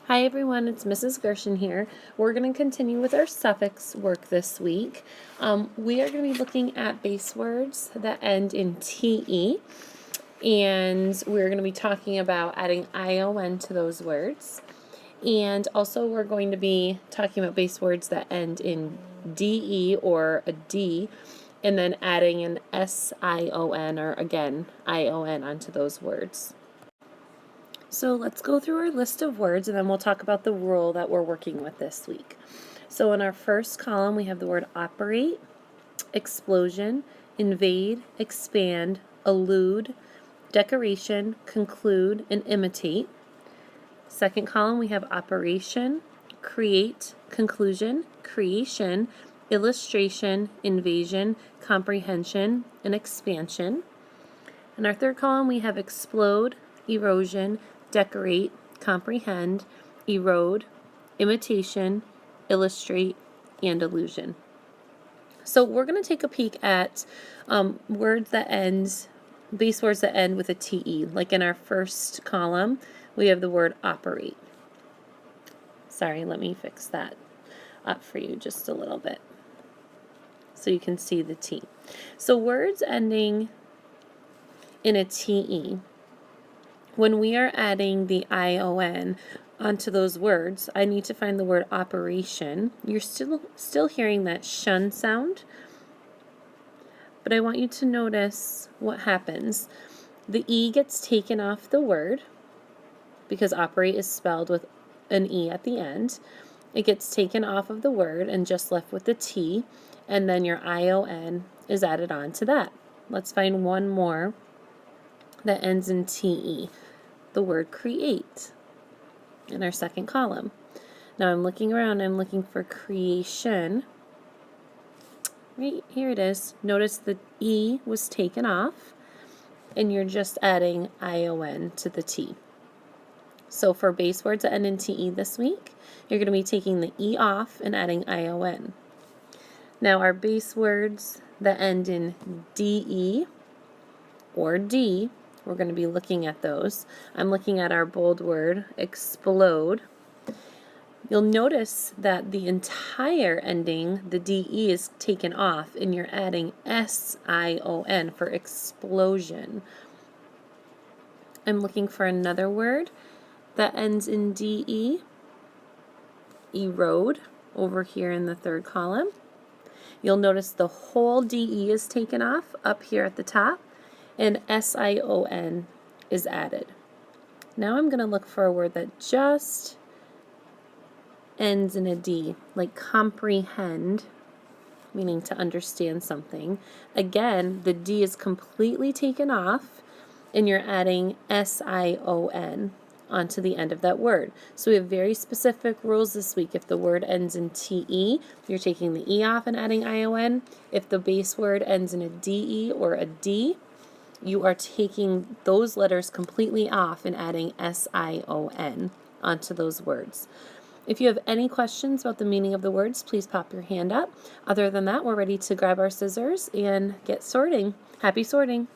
Hi everyone, it's Mrs. Gershon here. We're going to continue with our suffix work this week. We are going to be looking at base words that end in TE, and we're going to be talking about adding ION to those words. And also we're going to be talking about base words that end in DE or a D, and then adding an SION or again ION onto those words. So let's go through our list of words and then we'll talk about the rule that we're working with this week. So in our first column we have the word operate, explosion, invade, expand, elude, decoration, conclude, and imitate. Second column we have operation, create, conclusion, creation, illustration, invasion, comprehension, and expansion. In our third column we have explode, erosion, decorate, comprehend, erode, imitation, illustrate, and illusion. So we're going to take a peek at words that end, base words that end with a TE. Like in our first column, we have the word operate. Sorry, let me fix that up for you just a little bit so you can see the T. So words ending in a TE, when we are adding the ION onto those words, I need to find the word operation. You're still hearing that shun sound, but I want you to notice what happens. The E gets taken off the word because operate is spelled with an E at the end. It gets taken off of the word and just left with the T, and then your ION is added on to that. Let's find one more that ends in TE, the word create, in our second column. Now I'm looking around, I'm looking for creation. Right, here it is. Notice the E was taken off, and you're just adding ION to the T. So for base words that end in TE this week, you're going to be taking the E off and adding ION. Now our base words that end in DE or D, we're going to be looking at those. I'm looking at our bold word, explode. You'll notice that the entire ending, the DE, is taken off, and you're adding SION for explosion. I'm looking for another word that ends in DE, erode, over here in the third column. You'll notice the whole DE is taken off up here at the top, and SION is added. Now I'm going to look for a word that just ends in a D, like comprehend, meaning to understand something. Again, the D is completely taken off, and you're adding SION onto the end of that word. So we have very specific rules this week. If the word ends in TE, you're taking the E off and adding ION. If the base word ends in a DE or a D, you are taking those letters completely off and adding SION onto those words. If you have any questions about the meaning of the words, please pop your hand up. Other than that, we're ready to grab our scissors and get sorting. Happy sorting!